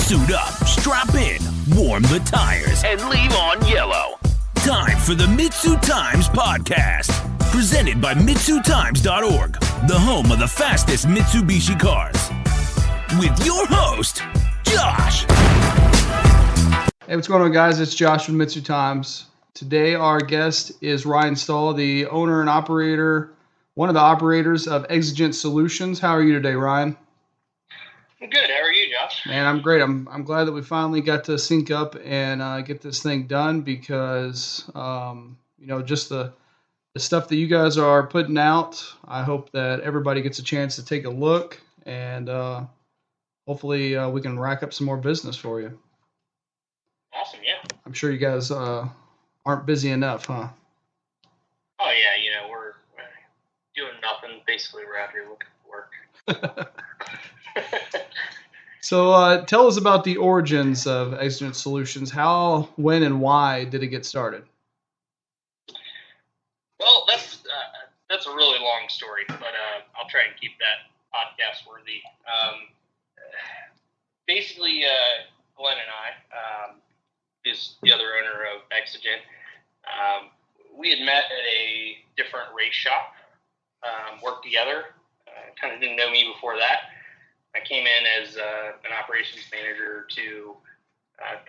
Suit up, strap in, warm the tires, and leave on yellow. Time for the MitsuTimes podcast, presented by MitsuTimes.org, the home of the fastest Mitsubishi cars. With your host, Josh. Hey, what's going on, guys? It's Josh from MitsuTimes. Today, our guest is Ryan Stahl, the owner and operator, one of the operators of Exigent Solutions. How are you today, Ryan? I'm good. How are you, Josh? Man, I'm great. I'm glad that we finally got to sync up and get this thing done because, just the stuff that you guys are putting out, I hope that everybody gets a chance to take a look and hopefully we can rack up some more business for you. Awesome, yeah. I'm sure you guys aren't busy enough, huh? Oh, yeah, we're doing nothing. Basically, we're out here looking for work. So tell us about the origins of Exigent Solutions. How, when, and why did it get started? Well, that's a really long story, but I'll try and keep that podcast worthy. Basically, Glen and I, is the other owner of Exigent, we had met at a different race shop, worked together, kind of didn't know me before that. I came in as an operations manager to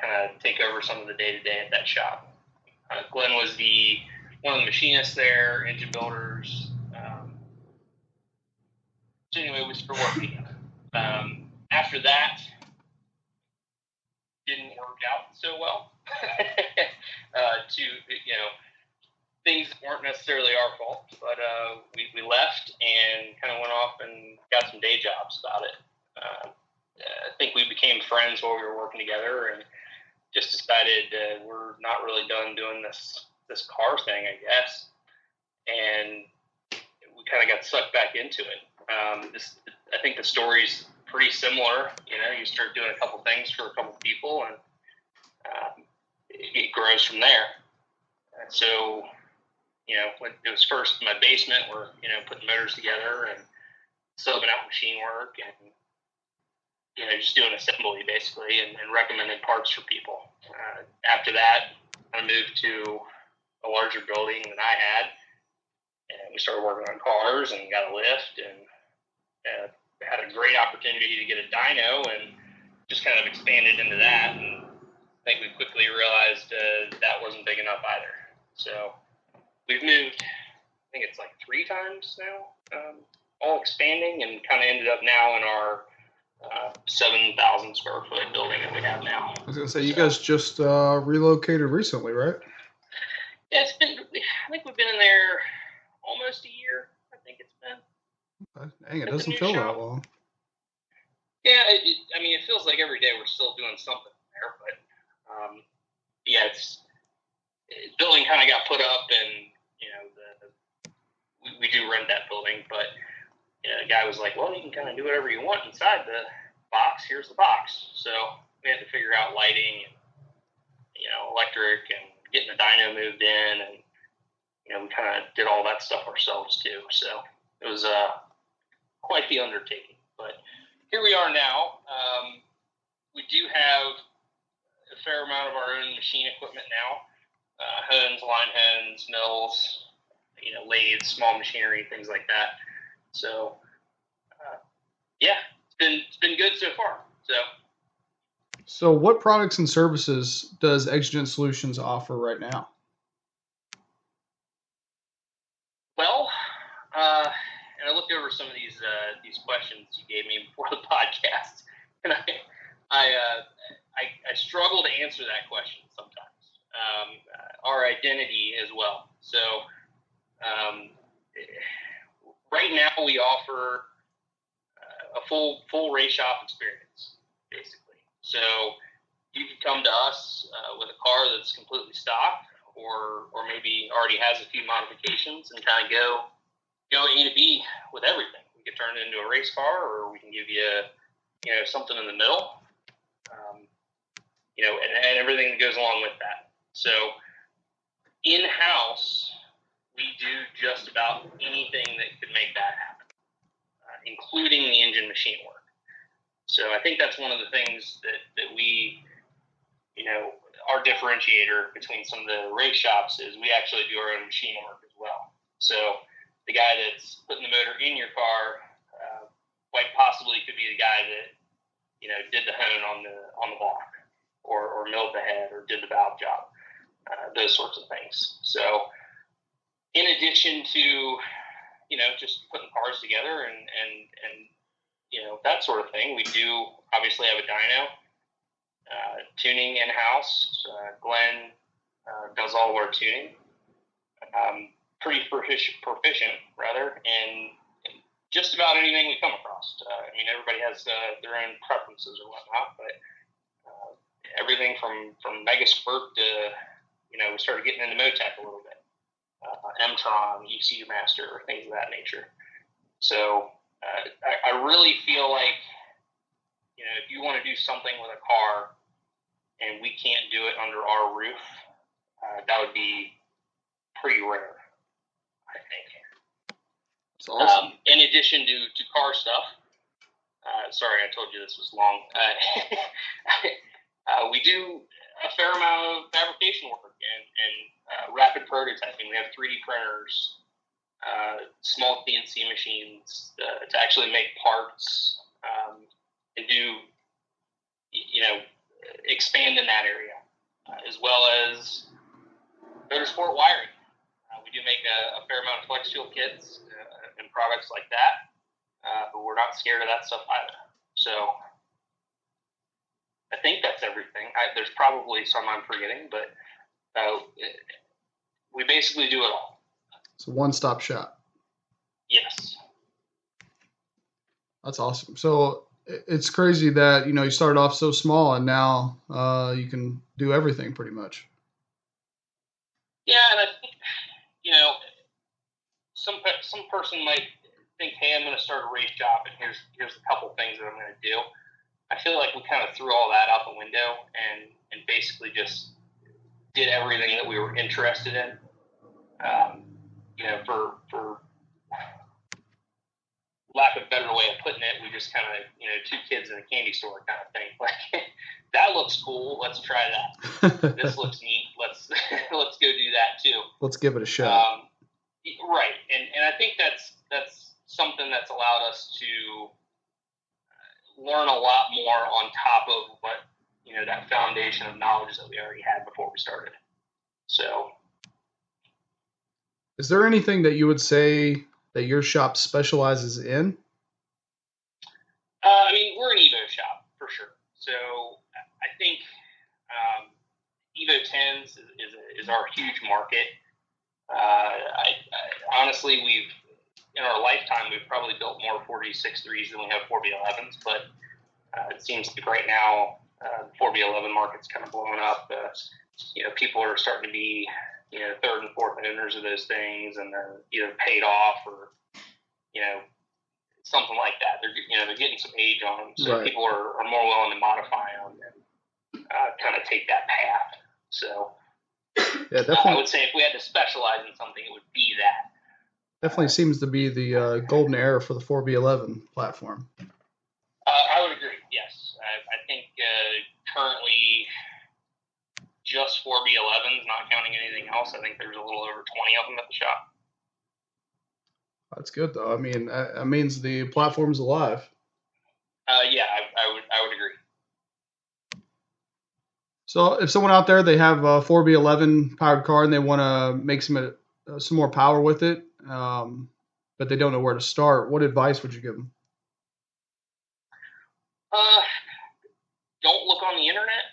kind of take over some of the day-to-day at that shop. Glen was one of the machinists there, engine builders. So anyway, we started working together. After that, didn't work out so well. Things weren't necessarily our fault, but we left and kind of went off and got some day jobs about it. I think we became friends while we were working together and just decided we're not really done doing this car thing, I guess. And we kind of got sucked back into it. I think the story's pretty similar. You start doing a couple things for a couple people and it grows from there. So, when it was first in my basement, we're, putting motors together and subbing out machine work and, just doing assembly basically and recommending parts for people. After that, I moved to a larger building than I had, and we started working on cars and got a lift and had a great opportunity to get a dyno and just kind of expanded into that. And I think we quickly realized that wasn't big enough either. So we've moved, I think it's like 3 times now, all expanding, and kind of ended up now in our 7,000 square foot building that we have now. I was going to say, you guys just relocated recently, right? Yeah, I think we've been in there almost a year. I think it's been. Okay. Dang, it doesn't feel that long. Yeah, it feels like every day we're still doing something there, but building kind of got put up, and we do rent that building, but the guy was like, well, you can kind of do whatever you want inside the box. Here's the box. So we had to figure out lighting and electric and getting the dyno moved in, and we kind of did all that stuff ourselves too. So it was quite the undertaking, but here we are now. We do have a fair amount of our own machine equipment now. Hones, line hones, mills, lathes, small machinery, things like that. So, it's been good so far. So what products and services does Exigent Solutions offer right now? Well, and I looked over some of these questions you gave me before the podcast, and I struggle to answer that question sometimes. Our identity as well. So right now we offer a full race shop experience, basically. So you can come to us with a car that's completely stock, or maybe already has a few modifications, and kind of go A to B with everything. We can turn it into a race car, or we can give you something in the middle, and everything that goes along with that. So in-house, we do just about anything that could make that happen, including the engine machine work. So I think that's one of the things that we, our differentiator between some of the race shops is we actually do our own machine work as well. So the guy that's putting the motor in your car quite possibly could be the guy that, did the hone on the block or milled the head or did the valve job, those sorts of things. So in addition to, just putting cars together and that sort of thing, we do obviously have a dyno, tuning in-house. Glen does all of our tuning. Pretty proficient, rather, in just about anything we come across. Everybody has their own preferences or whatnot, but everything from Mega Squirt to, we started getting into Motec a little bit. M-Tron, ECU Master, things of that nature. So I really feel like, if you want to do something with a car and we can't do it under our roof, that would be pretty rare, I think. That's awesome. In addition to car stuff, sorry, I told you this was long. We do a fair amount of fabrication work and rapid prototyping. We have 3D printers, small CNC machines to actually make parts and do, expand in that area, as well as motorsport wiring. We do make a fair amount of flex fuel kits and products like that, but we're not scared of that stuff either. So I think that's everything. There's probably some I'm forgetting, but we basically do it all. It's a one-stop shop. Yes. That's awesome. So it's crazy that, you started off so small and now you can do everything pretty much. Yeah, and I think, some person might think, hey, I'm going to start a race shop, and here's a couple things that I'm going to do. I feel like we kind of threw all that out the window and basically just did everything that we were interested in. For lack of a better way of putting it, we just kind of, two kids in a candy store kind of thing. Like, that looks cool. Let's try that. This looks neat. Let's go do that too. Let's give it a shot. Right, and I think that's something that's allowed us to learn a lot more on top of what, that foundation of knowledge that we already had before we started. So, is there anything that you would say that your shop specializes in? We're an Evo shop for sure. So I think Evo 10s is our huge market. I honestly, in our lifetime, we've probably built more 4B63s than we have 4B11s, but it seems like right now, the 4B11 market's kind of blowing up. People are starting to be, third and fourth owners of those things, and they're either paid off or, something like that. They're getting some age on them, so right. People are more willing to modify them and kind of take that path. So, yeah, definitely. I would say if we had to specialize in something, it would be that. Definitely seems to be the golden era for the 4B11 platform. I would agree, yes. I think currently just 4B11s, not counting anything else, I think there's a little over 20 of them at the shop. That's good, though. That means the platform's alive. Yeah, I would agree. So if someone out there, they have a 4B11 powered car and they want to make some more power with it, but they don't know where to start, what advice would you give them? Don't look on the internet.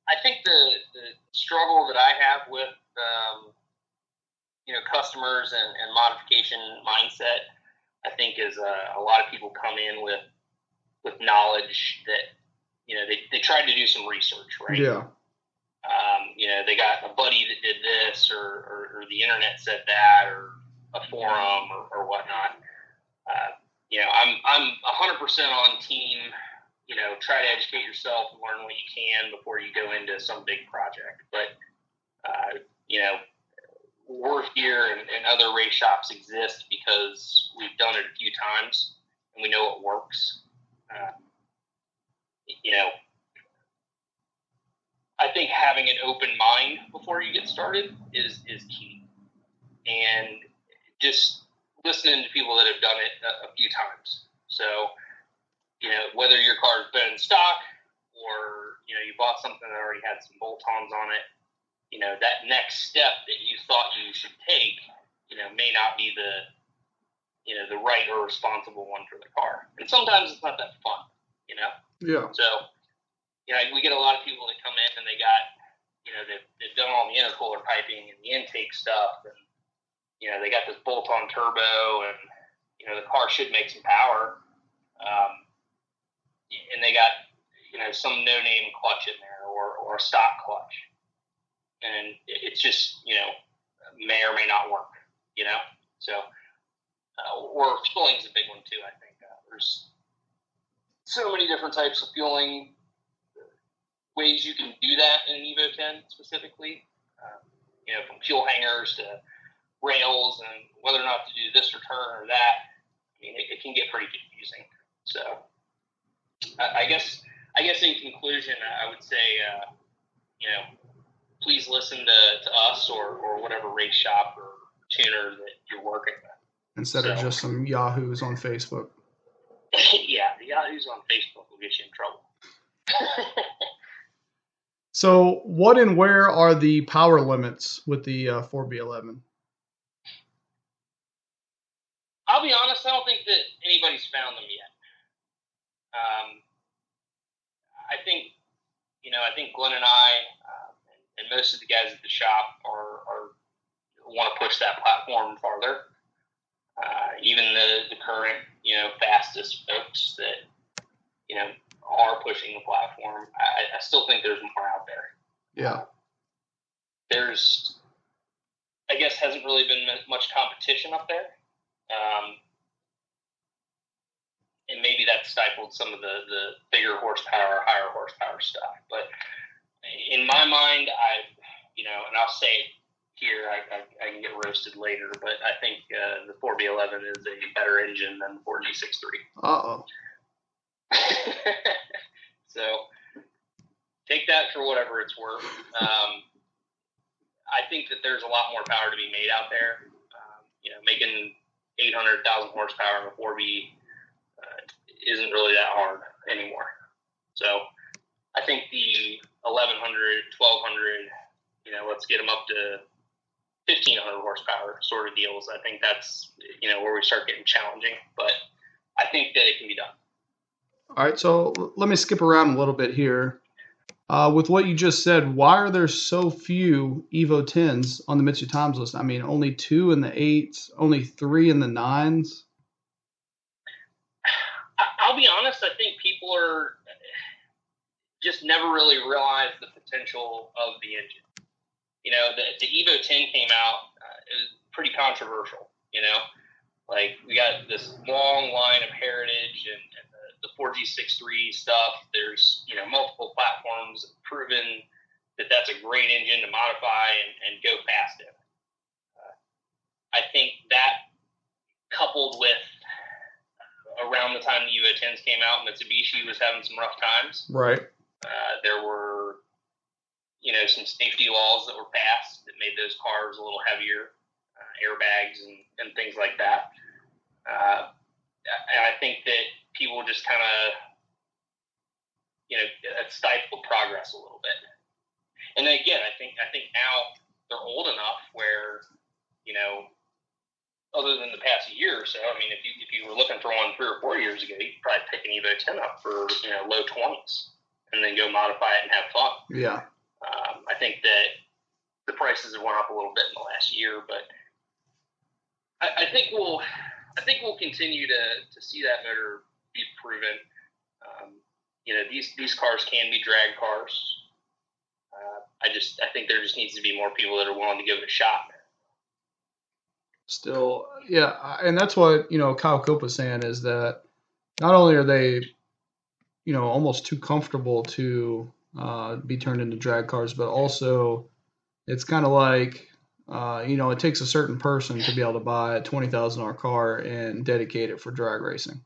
I think the struggle that I have with customers and modification mindset, I think is a lot of people come in with knowledge that they tried to do some research, right? Yeah. They got a buddy that did this, or the internet said that, or a forum, or whatnot. I'm 100% on team. Try to educate yourself and learn what you can before you go into some big project. But we're here and other race shops exist because we've done it a few times and we know it works. I think having an open mind before you get started is key. And just listening to people that have done it a few times. So, whether your car's been in stock or, you bought something that already had some bolt-ons on it, that next step that you thought you should take, may not be the right or responsible one for the car. And sometimes it's not that fun, Yeah. So, we get a lot of people that come in and they got, they've done all the intercooler piping and the intake stuff, and, they got this bolt-on turbo, and, the car should make some power. And they got, some no-name clutch in there or a stock clutch. And it's just, may or may not work, So, or fueling's a big one too, I think. There's so many different types of fueling ways you can do that in an Evo 10 specifically. From fuel hangers to rails and whether or not to do this return or that. I mean, it can get pretty confusing. So, I guess in conclusion, I would say, please listen to us or whatever race shop or tuner that you're working with. Instead of just some yahoos on Facebook. Yeah, the yahoos on Facebook will get you in trouble. So what and where are the power limits with the 4B11? I'll be honest, I don't think that anybody's found them yet. I think Glen and I and most of the guys at the shop are want to push that platform farther. Even the current, fastest folks that, are pushing the platform, I still think there's more out there. Yeah. There's, I guess, hasn't really been much competition up there. And maybe that stifled some of the bigger horsepower, higher horsepower stuff. But in my mind, and I'll say it here, I can get roasted later, but I think the 4B11 is a better engine than the 4G63. Uh-oh. So take that for whatever it's worth. I think that there's a lot more power to be made out there. Making 800,000 horsepower in a 4B isn't really that hard anymore. So I think the 1100, 1200, let's get them up to 1500 horsepower sort of deals. I think that's, where we start getting challenging, but I think that it can be done. All right, so let me skip around a little bit here. With what you just said, why are there so few Evo 10s on the MitsuTimes list? I mean, only 2 in the 8s, only 3 in the 9s. I'll be honest, I think people are just never really realized the potential of the engine. The Evo 10 came out, it was pretty controversial, Like, we got this long line of heritage and the 4G63 stuff. There's, multiple platforms have proven that that's a great engine to modify and go fast in. I think that coupled with around the time the Evo 10s came out, Mitsubishi was having some rough times. Right. There were, some safety laws that were passed that made those cars a little heavier, airbags and things like that. And I think that people just kind of, stifled progress a little bit. And then again, I think now they're old enough where, other than the past year or so, I mean, if you were looking for one 3 or 4 years ago, you could probably pick an Evo 10 up for, low 20s and then go modify it and have fun. Yeah. I think that the prices have went up a little bit in the last year, but I think we'll continue to see that motor be proven. These cars can be drag cars. I think there just needs to be more people that are willing to give it a shot. Still, yeah, and that's what, Kyle Cope was saying, is that not only are they, almost too comfortable to be turned into drag cars, but also it's kind of like it takes a certain person to be able to buy a $20,000 car and dedicate it for drag racing.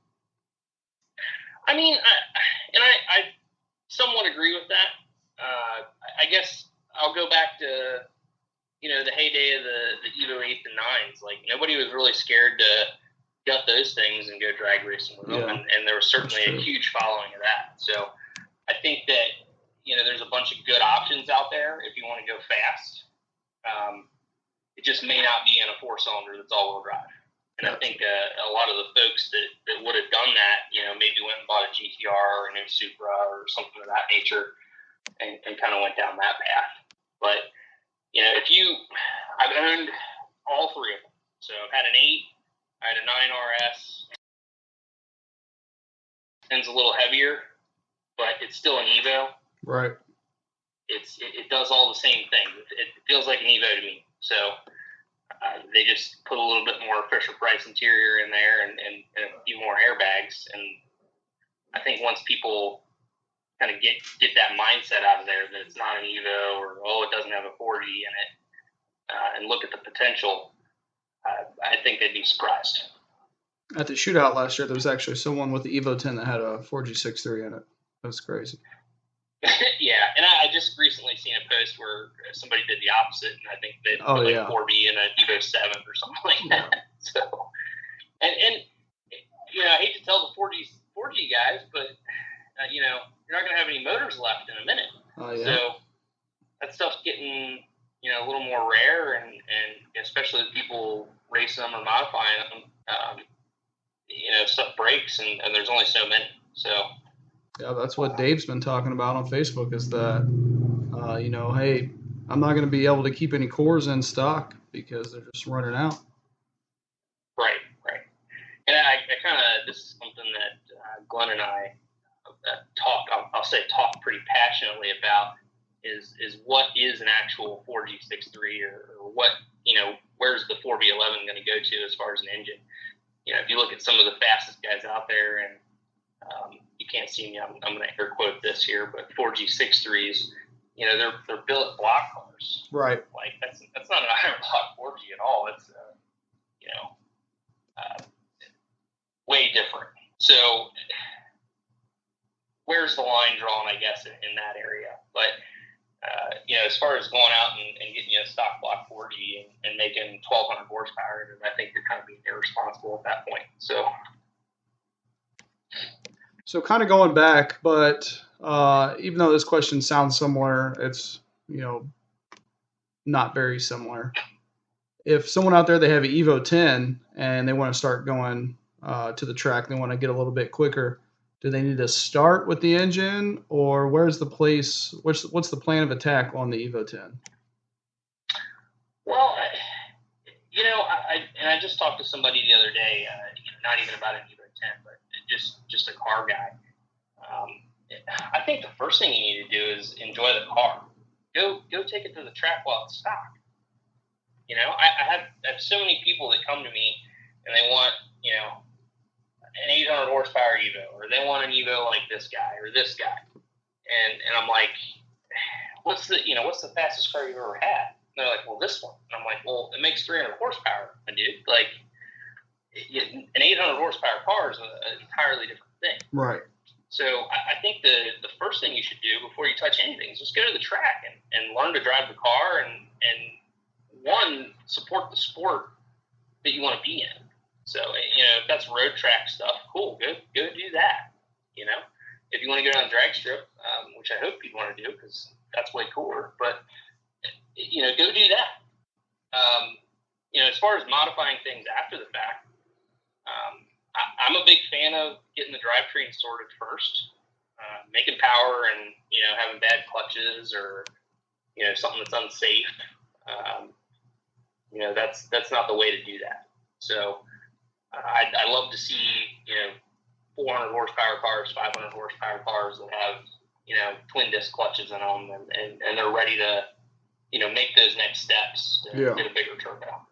I mean, I somewhat agree with that. I guess I'll go back to, the heyday of the Evo 8s and 9s. Like, nobody was really scared to gut those things and go drag racing with them. And there was certainly a huge following of that. So I think that, there's a bunch of good options out there if you want to go fast. It just may not be in a 4-cylinder that's all-wheel drive. And I think a lot of the folks that would have done that, maybe went and bought a GTR or a new Supra or something of that nature and kind of went down that path. But, I've owned all three of them. So I've had an 8, I had a 9 RS. It's a little heavier, but it's still an Evo. Right. It does all the same things. It feels like an Evo to me. So they just put a little bit more Fisher-Price interior in there and a few more airbags. And I think once people kind of get that mindset out of there that it's not an Evo or, it doesn't have a 4G in it, and look at the potential, I think they'd be surprised. At the shootout last year, there was actually someone with the Evo 10 that had a 4G63 in it. That's crazy. Yeah, and I just recently seen a post where somebody did the opposite, and I think they put a 4B and an Evo 7 or something like that. So, and I hate to tell the 4G guys, but you're not going to have any motors left in a minute. Oh yeah. So that stuff's getting a little more rare, and especially if people race them or modifying them, stuff breaks, and there's only so many. So. Yeah, that's what Dave's been talking about on Facebook is that, hey, I'm not going to be able to keep any cores in stock because they're just running out. Right. And I kind of, this is something that Glen and I talk pretty passionately about is what is an actual 4G63 or what, where's the 4B11 going to go to as far as an engine? If you look at some of the fastest guys out there, and you can't see me, I'm going to air quote this here, but 4G63s, they're built block cars. Right. Like that's not an iron block 4G at all. It's way different. So where's the line drawn, I guess, in that area? But as far as going out and getting a stock block 4G and making 1,200 horsepower, I think you're kind of being irresponsible at that point. So kind of going back, but even though this question sounds similar, it's, not very similar. If someone out there, they have an Evo 10 and they want to start going to the track, they want to get a little bit quicker, do they need to start with the engine, or where's the place, what's the plan of attack on the Evo 10? Well, I just talked to somebody the other day, not even about an Evo 10, but just a car guy. I think the first thing you need to do is enjoy the car. Go take it to the track while it's stock. I have so many people that come to me and they want, an 800 horsepower Evo, or they want an Evo like this guy or this guy. And I'm like, what's the fastest car you've ever had? And they're like, well, this one. And I'm like, well, it makes 300 horsepower, my dude. Like, an 800 horsepower car is an entirely different thing. Right. So I think the first thing you should do before you touch anything is just go to the track and learn to drive the car and support the sport that you want to be in. So, if that's road track stuff, cool, go do that. If you want to go down the drag strip, which I hope you'd want to do because that's way cooler, but, go do that. As far as modifying things after the fact, I'm a big fan of getting the drivetrain sorted first, making power and, having bad clutches or, something that's unsafe. That's not the way to do that. So I love to see, 400 horsepower cars, 500 horsepower cars that have, twin disc clutches in them and they're ready to, make those next steps to get a bigger turbo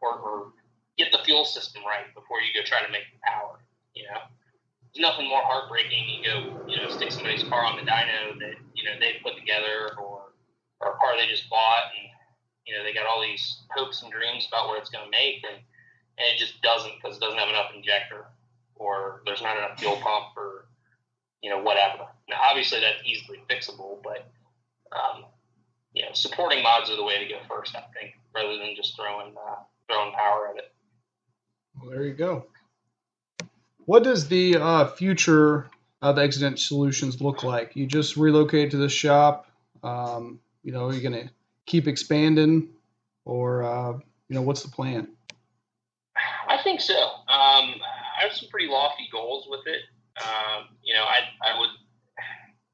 or get the fuel system right before you go try to make the power. There's nothing more heartbreaking. You go, stick somebody's car on the dyno that, they put together or a car they just bought and, they got all these hopes and dreams about what it's going to make, and it just doesn't, because it doesn't have enough injector, or there's not enough fuel pump, or whatever. Now, obviously, that's easily fixable, but supporting mods are the way to go first, I think, rather than just throwing power at it. Well, there you go. What does the future of Exigent Solutions look like? You just relocated to the shop. Are you going to keep expanding, or what's the plan? I think so. I have some pretty lofty goals with it. I would.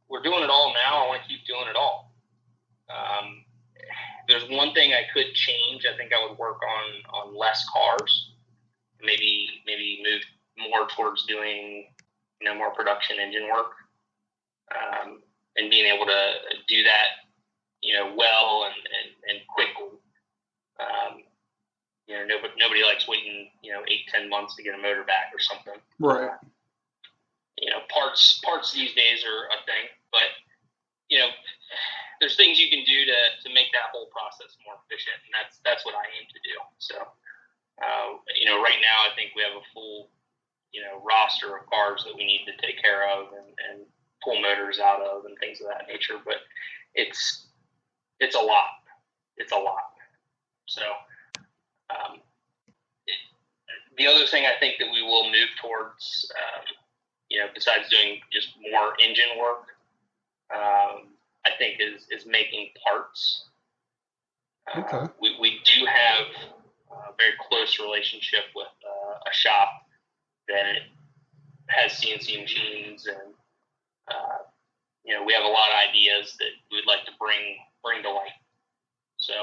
We're doing it all now. I want to keep doing it all. There's one thing I could change. I think I would work on less cars. Maybe move more towards doing more production engine work, and being able to do that well and quickly. Nobody likes waiting 8-10 months to get a motor back or something. Right. Parts these days are a thing, but there's things you can do to make that whole process more efficient, and that's what I aim to do. So right now I think we have a full roster of cars that we need to take care of and pull motors out of and things of that nature, but it's a lot. It's a lot. So the other thing I think that we will move towards, besides doing just more engine work, I think is making parts. Okay. We do have a very close relationship with a shop that has CNC machines, and we have a lot of ideas that we'd like to bring to light. So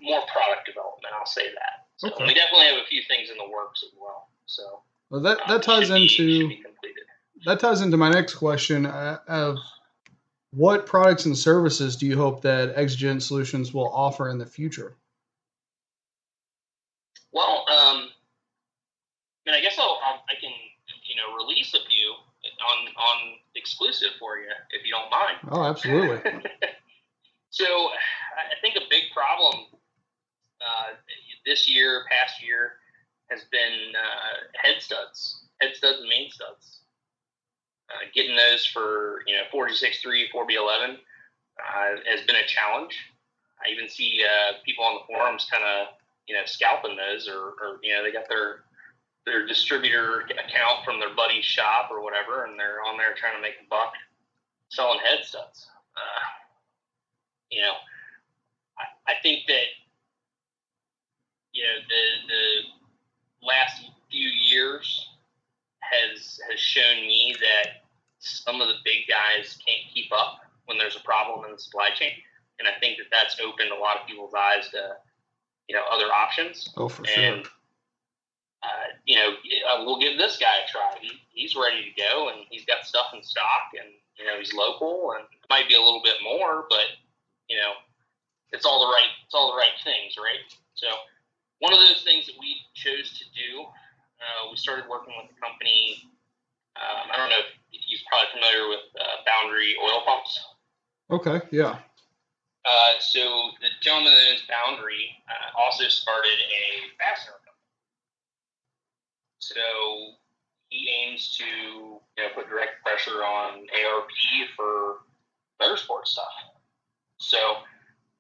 more product development, I'll say that. So Okay. we definitely have a few things in the works as well. So that ties should be completed. That ties into my next question of what products and services do you hope that Exigent Solutions will offer in the future? Well, I guess I can release a few on exclusive for you if you don't mind. Oh, absolutely. So I think a big problem this year, past year, has been head studs and main studs. Getting those for 46.3, 4B11 has been a challenge. I even see people on the forums kind of scalping those, or they got their distributor account from their buddy's shop or whatever, and they're on there trying to make a buck selling head studs. I think that the last few years has shown me that some of the big guys can't keep up when there's a problem in the supply chain, and I think that that's opened a lot of people's eyes to other options. Oh, for and, sure. We'll give this guy a try. He's ready to go, and he's got stuff in stock, and he's local, and it might be a little bit more, but it's all the right things, right? So one of those things that we chose to do, we started working with a company. I don't know if you're probably familiar with Boundary oil pumps. Okay, yeah. So the gentleman that owns Boundary also started a fastener company. So he aims to put direct pressure on ARP for motorsport stuff. So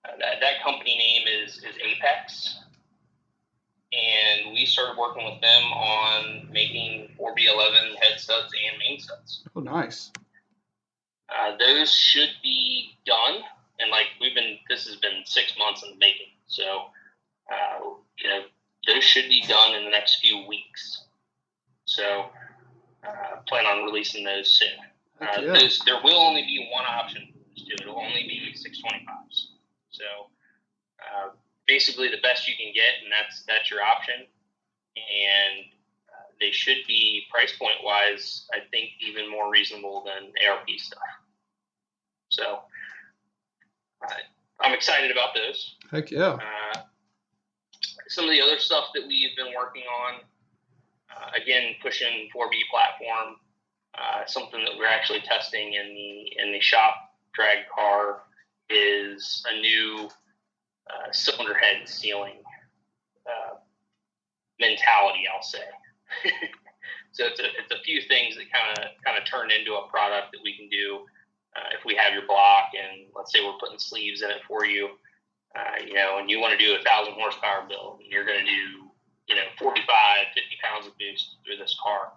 that company name is Apex. And we started working with them on making 4B11 head studs and main studs. Oh, nice. Those should be done, and this has been 6 months in the making. So, those should be done in the next few weeks. So, plan on releasing those soon. There will only be one option for those two. It'll only be 625s. So, basically the best you can get, and that's your option. And they should be, price point wise, I think even more reasonable than ARP stuff. So I'm excited about those. Heck yeah. Some of the other stuff that we've been working on, again, pushing 4B platform, something that we're actually testing in the shop drag car is a new cylinder head sealing mentality, I'll say. So it's a few things that kind of turn into a product that we can do if we have your block, and let's say we're putting sleeves in it for you, and you want to do 1,000 horsepower build, and you're going to do 45, 50 pounds of boost through this car.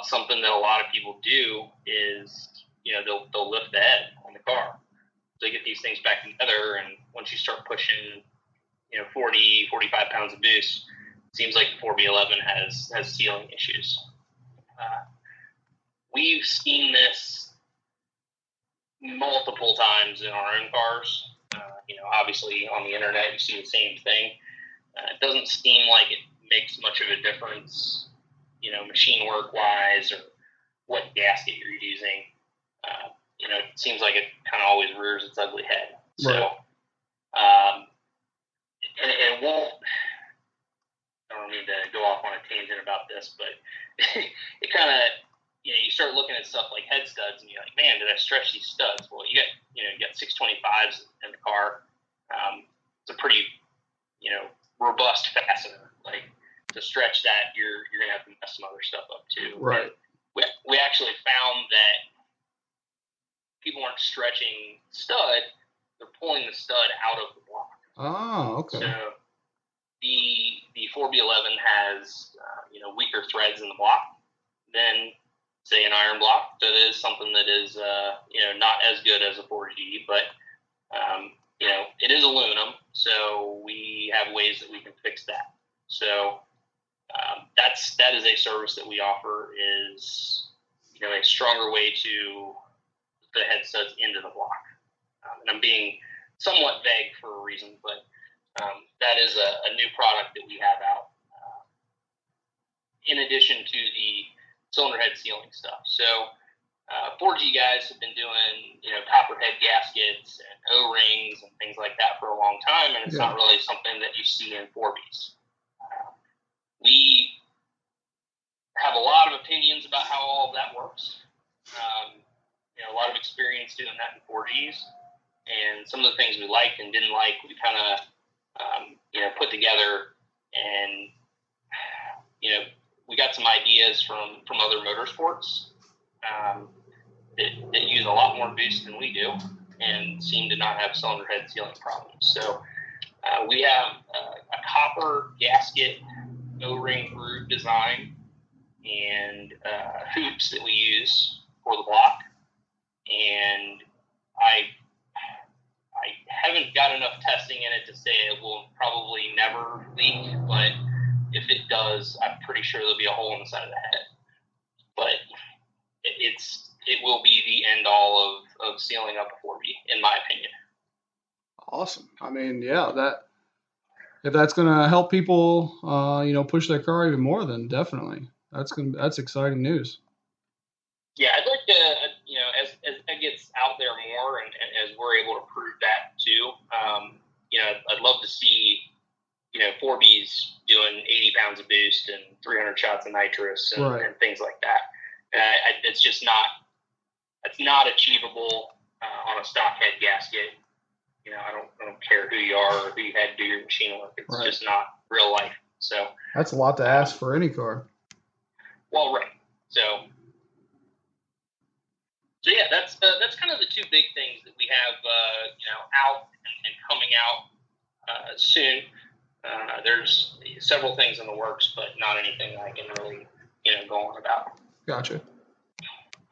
Something that a lot of people do is they'll lift the head on the car. So they get these things back together, and once you start pushing 40, 45 pounds of boost, it seems like the 4B11 has sealing issues. We've seen this multiple times in our own cars. Obviously on the internet you see the same thing. It doesn't seem like it makes much of a difference, machine work wise or what gasket you're using. It seems like it kind of always rears its ugly head. So, and it won't. I don't need to go off on a tangent about this, but it kind of, you start looking at stuff like head studs, and you're like, man, did I stretch these studs? Well, you got 625s in the car. It's a pretty, robust fastener. Like, to stretch that, you're gonna have to mess some other stuff up too. Right. We actually found that people aren't stretching stud; they're pulling the stud out of the block. Oh, okay. So the 4B11 has weaker threads in the block than, say, an iron block. So it is something that is not as good as a 4G, but it is aluminum, so we have ways that we can fix that. So that is a service that we offer, is a stronger way to put the head studs into the block. And I'm being somewhat vague for a reason, but that is a new product that we have out, in addition to the cylinder head sealing stuff. So 4G guys have been doing copperhead gaskets and O-rings and things like that for a long time, and it's not really something that you see in 4Bs. We have a lot of opinions about how all of that works. A lot of experience doing that in 4Gs, and some of the things we liked and didn't like, we kind of put together, and we got some ideas from other motorsports that use a lot more boost than we do and seem to not have cylinder head sealing problems. So we have a copper gasket O-ring groove design and hoops that we use for the block, and I haven't got enough testing in it to say it will probably never leak, but if it does, I'm pretty sure there'll be a hole in the side of the head. But it will be the end all of sealing up a 4B, in my opinion. Awesome. I mean, if that's going to help people, push their car even more, then definitely that's exciting news. Yeah, I'd like to, as that gets out there more, and as we're able to prove that too, I'd love to see, 4Bs doing 80 pounds of boost and 300 shots of nitrous and things like that. It's just not achievable on a stock head gasket. I don't care who you are or who you had to do your machine work. It's just not real life. So that's a lot to ask for any car. Well, right. So yeah, that's kind of the two big things that we have, out and coming out soon. There's several things in the works, but not anything I can really, go on about. Gotcha.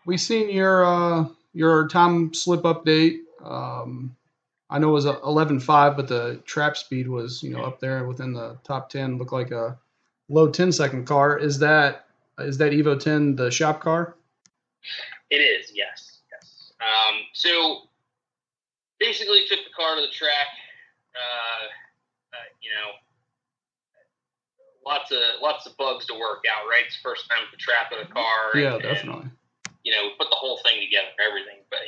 We seen your time slip update. I know it was 11.5, but the trap speed was, up there within the top 10. Looked like a low 10-second car. Is that Evo 10 the shop car? It is, yes. So basically took the car to the track. Lots of bugs to work out, right? It's the first time with the trap of the car. Yeah, definitely. We put the whole thing together, everything. But,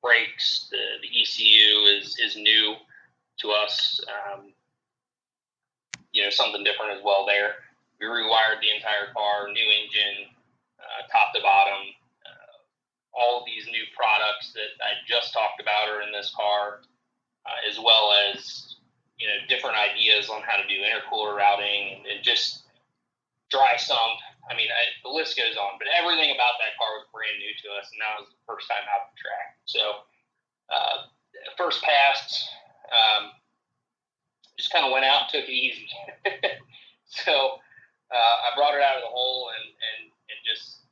brakes, the ECU is new to us. Something different as well there. We rewired the entire car, new engine, top to bottom. All of these new products that I just talked about are in this car. as well as, different ideas on how to do intercooler routing and just dry sump. I mean, the list goes on, but everything about that car was brand new to us, and that was the first time out the track. So, first pass, just kind of went out and took it easy. So, I brought it out of the hole and just,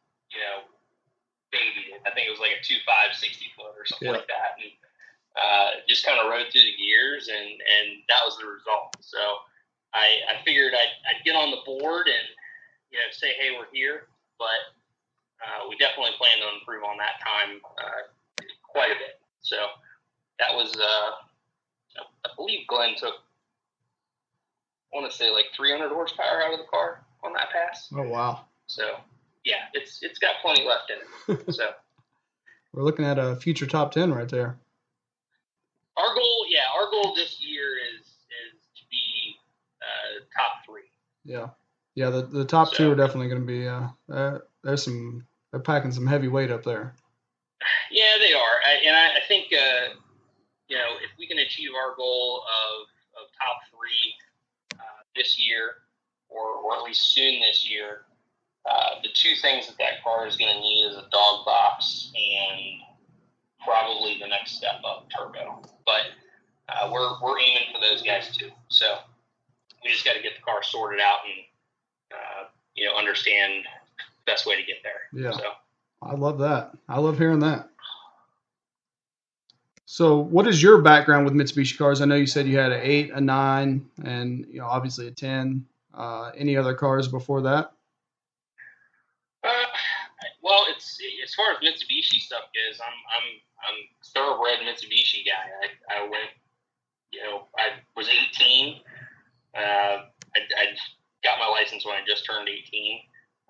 babied it. I think it was like a 2.5 60-foot or something like that, and just kind of rode through the gears, and that was the result. So, I figured I'd get on the board and say, hey, we're here, but we definitely plan to improve on that time quite a bit. So that was, I believe Glen took, I want to say like 300 horsepower out of the car on that pass. Oh, wow. So, yeah, it's got plenty left in it. So we're looking at a future top 10 right there. Our goal this year is to be top 3. Yeah. Yeah, the top 2 are definitely going to be they're packing some heavy weight up there. Yeah, they are. I think if we can achieve our goal of top 3 this year, or at least soon this year, the 2 things that car is going to need is a dog box and probably the next step up, turbo. But we're aiming for those guys too. So we just got to get the car sorted out and understand the best way to get there. Yeah. So I love that. I love hearing that. So what is your background with Mitsubishi cars? I know you said you had an 8, a 9, and obviously a 10. Any other cars before that? Well, it's as far as Mitsubishi stuff goes, I'm thoroughbred Mitsubishi guy. I went, I was 18. I got my license when I just turned 18.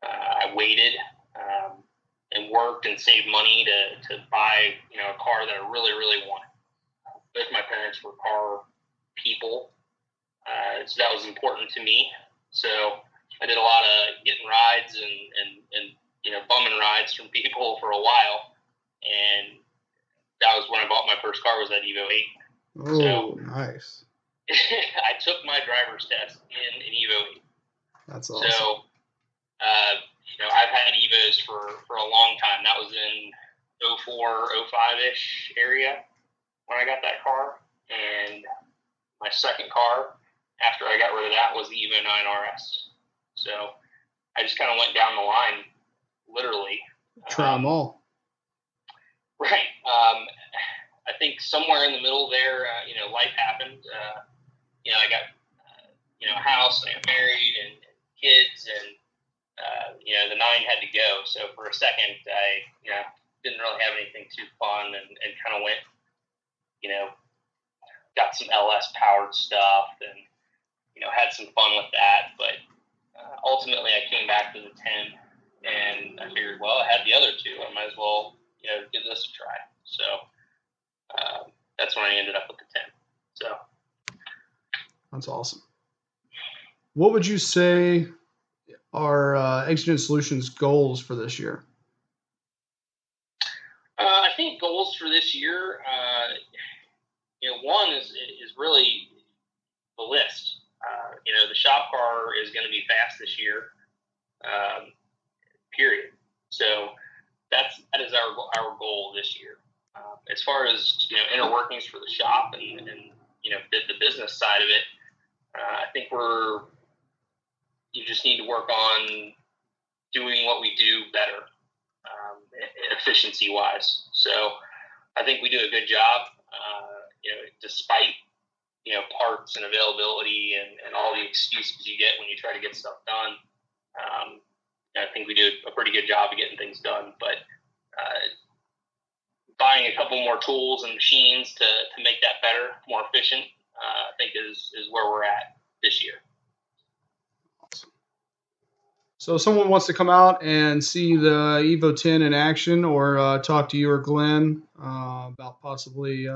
I waited and worked and saved money to buy a car that I really, really wanted. Both my parents were car people, so that was important to me. So I did a lot of getting rides and bumming rides from people for a while, and that was when I bought my first car, was that Evo 8. Oh, so, nice. I took my driver's test in an Evo 8. That's awesome. So, I've had Evos for a long time. That was in 04, 05-ish area when I got that car. And my second car, after I got rid of that, was the Evo 9 RS. So I just kind of went down the line, literally. Try them all. Right. I think somewhere in the middle there, life happened. I got, a house, I got married and kids, and, the 9 had to go. So for a second, I, didn't really have anything too fun and kind of went, got some LS powered stuff and, had some fun with that. But ultimately I came back to the 10 and I figured, well, I had the other 2. I might as well, give this a try. So that's when I ended up with the 10. So that's awesome. What would you say are Exigent Solutions goals for this year? I think goals for this year, one is really the list. The shop car is going to be fast this year, period. So that is our goal this year. As far as inner workings for the shop and the business side of it, I think you just need to work on doing what we do better, efficiency wise. So I think we do a good job, despite parts and availability and all the excuses you get when you try to get stuff done. I think we do a pretty good job of getting things done, but buying a couple more tools and machines to make that better, more efficient, I think is where we're at this year. Awesome. So if someone wants to come out and see the Evo 10 in action, or talk to you or Glen about possibly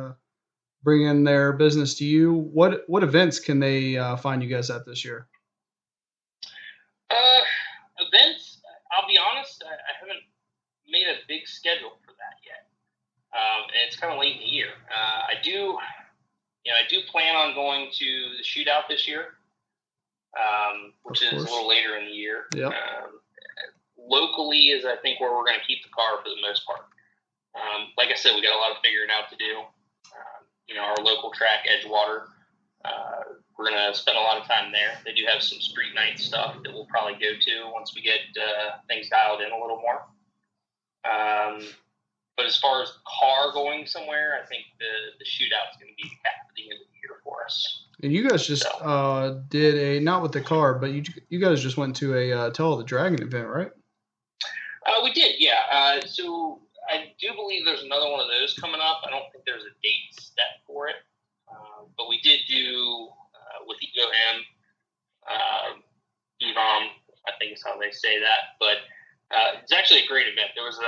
bringing their business to you, what events can they find you guys at this year? Events, I'll be honest, I haven't made a big schedule for that yet. And it's kind of late in the year. I do, I do plan on going to the shootout this year, which is a little later in the year. Yep. Locally is, I think, where we're going to keep the car for the most part. Like I said, we got a lot of figuring out to do. Our local track, Edgewater, we're going to spend a lot of time there. They do have some street night stuff that we'll probably go to once we get things dialed in a little more. But as far as car going somewhere, I think the shootout is going to be the cap at the end of the year for us. And you guys just did a, not with the car, but you guys just went to a Tell the Dragon event, right? We did, yeah. So I do believe there's another one of those coming up. I don't think there's a date set for it. But we did do with EvoM, EVOM, I think is how they say that. But it's actually a great event. There was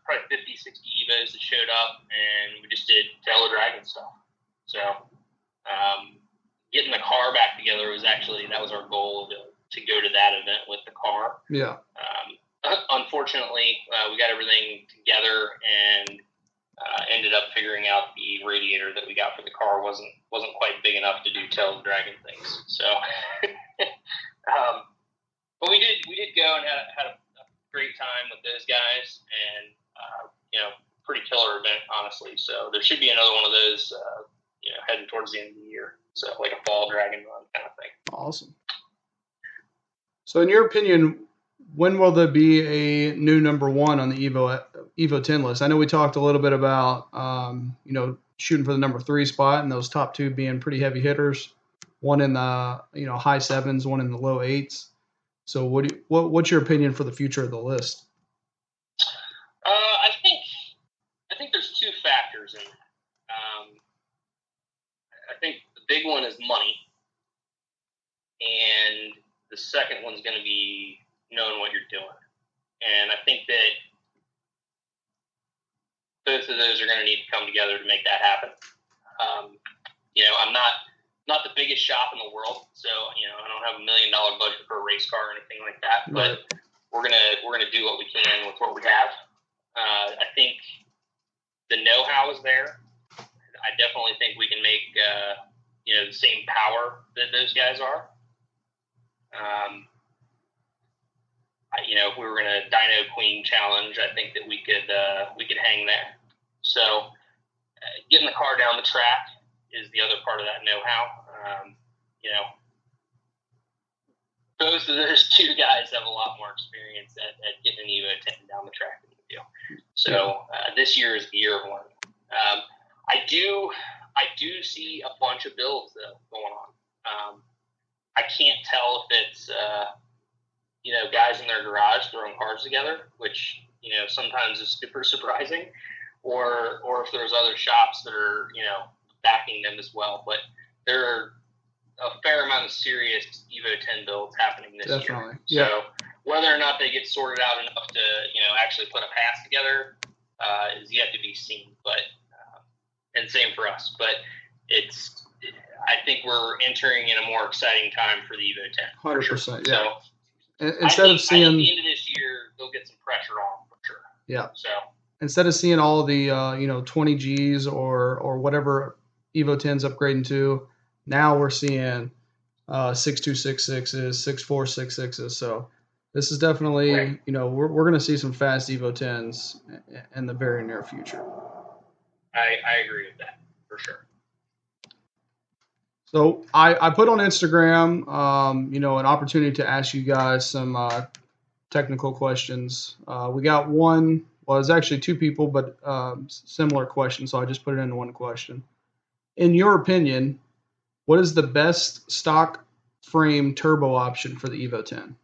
probably 50, 60 Evos that showed up, and we just did Tell the Dragon stuff. So getting the car back together that was our goal to go to that event with the car. Yeah. Unfortunately, we got everything together and ended up figuring out the radiator that we got for the car wasn't quite big enough to do Tell the Dragon things. So, but we did go and had a great time with those guys, and pretty killer event, honestly. So there should be another one of those, heading towards the end of the year. So like a fall dragon run kind of thing. Awesome. So in your opinion, when will there be a new number one on the Evo 10 list? I know we talked a little bit about, shooting for the number 3 spot, and those top 2 being pretty heavy hitters. One in the high 7s, one in the low 8s. So what's your opinion for the future of the list? I think there's 2 factors in that. I think the big one is money, and the second one's going to be knowing what you're doing. And I think that both of those are going to need to come together to make that happen. I'm not the biggest shop in the world, so I don't have $1 million budget for a race car or anything like that. But we're gonna do what we can with what we have. I think the know-how is there. I definitely think we can make the same power that those guys are. If we were in a Dyno Queen challenge, I think that we could hang there. So getting the car down the track is the other part of that know-how. Both of those 2 guys have a lot more experience at getting an Evo 10 down the track than we do. So this year is the year of learning. I do see a bunch of builds though going on. I can't tell if it's guys in their garage throwing cars together, which sometimes is super surprising, or if there's other shops that are backing them as well. But there are a fair amount of serious Evo 10 builds happening this year. Yeah. So whether or not they get sorted out enough to actually put a pass together is yet to be seen. But and same for us. But I think we're entering in a more exciting time for the Evo 10. 100%. Yeah. So instead of seeing at the end of this year, they'll get some pressure on for sure. Yeah. So instead of seeing all the 20 Gs or whatever Evo 10's upgrading to, now we're seeing 6266s, 6466s. So this is definitely we're going to see some fast Evo 10s in the very near future. I agree with that for sure. So I put on Instagram, an opportunity to ask you guys some technical questions. We got one. Well, it's actually 2 people, but similar questions. So I just put it into one question. In your opinion, what is the best stock frame turbo option for the Evo 10?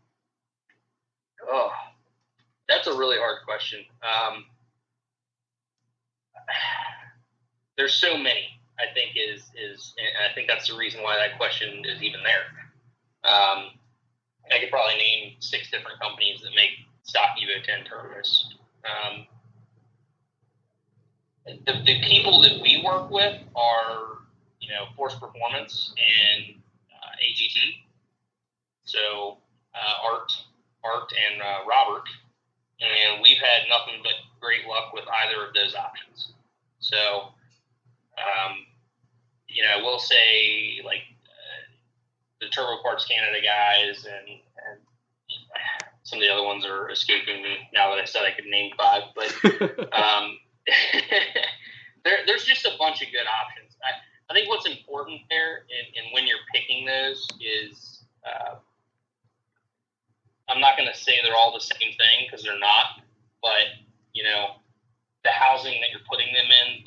Oh, that's a really hard question. There's so many. I think and I think that's the reason why that question is even there. I could probably name 6 different companies that make stock Evo 10 turbos. The people that we work with are, Force Performance and AGT. So Art and Robert, and we've had nothing but great luck with either of those options. So I will say, like, the Turbo Parts Canada guys and some of the other ones are escaping me now that I said I could name 5. But there's just a bunch of good options. I think what's important there, and when you're picking those, is I'm not going to say they're all the same thing, because they're not. But the housing that you're putting them in,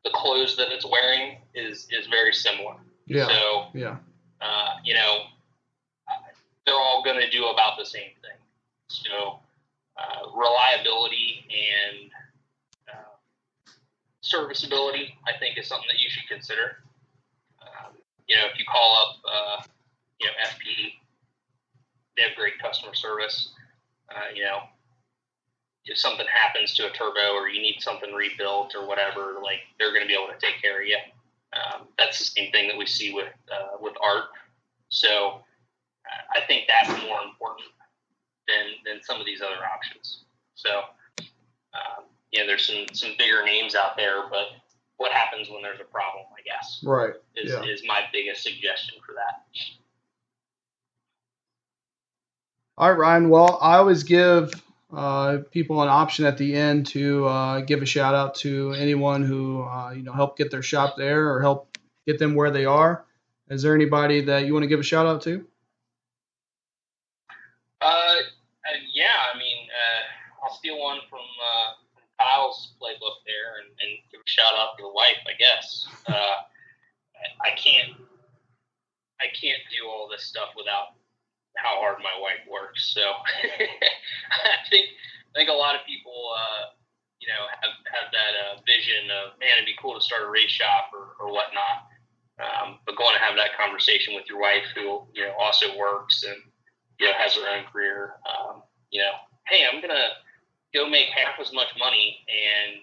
the clothes that it's wearing is very similar. Yeah. So they're all going to do about the same thing. So reliability and serviceability, I think, is something that you should consider. If you call up, FP, they have great customer service. If something happens to a turbo or you need something rebuilt or whatever, like, they're going to be able to take care of you. That's the same thing that we see with art. So I think that's more important than some of these other options. So, there's some bigger names out there, but what happens when there's a problem, I guess, right, is my biggest suggestion for that. All right, Ryan. Well, I always give people an option at the end to give a shout out to anyone who helped get their shop there or help get them where they are. Is there anybody that you want to give a shout out to? I'll steal one from Kyle's playbook there and give a shout out to the wife, I guess. I can't do all this stuff without how hard my wife works. So I think a lot of people, have that vision of, man, it'd be cool to start a race shop or whatnot. But going to have that conversation with your wife, who also works and has her own career. Hey, I'm gonna go make half as much money and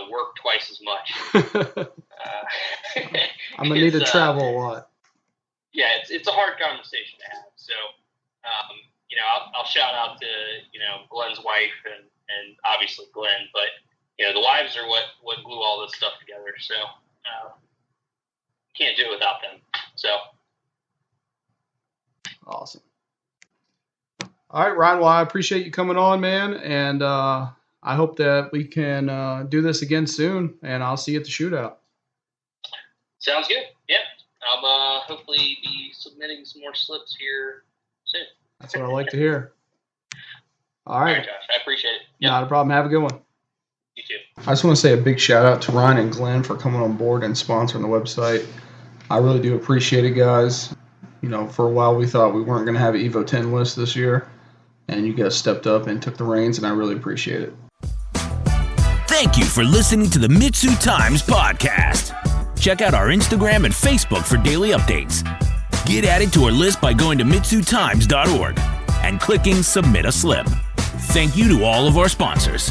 work twice as much. I'm gonna need to travel a lot. Yeah, it's a hard conversation to have. So, I'll shout out to Glen's wife and obviously Glen, but the wives are what glue all this stuff together. So can't do it without them. So awesome. All right, Ryan. Well, I appreciate you coming on, man, and I hope that we can do this again soon. And I'll see you at the shootout. Sounds good. Yeah, I'll hopefully be submitting some more slips here soon. That's what I like to hear. All right, Josh. I appreciate it. Yep. Not a problem. Have a good one. You too. I just want to say a big shout out to Ryan and Glen for coming on board and sponsoring the website. I really do appreciate it, guys. For a while we thought we weren't going to have an Evo 10 list this year, and you guys stepped up and took the reins, and I really appreciate it. Thank you for listening to the MitsuTimes podcast. Check out our Instagram and Facebook for daily updates. Get added to our list by going to MitsuTimes.org and clicking Submit a Slip. Thank you to all of our sponsors.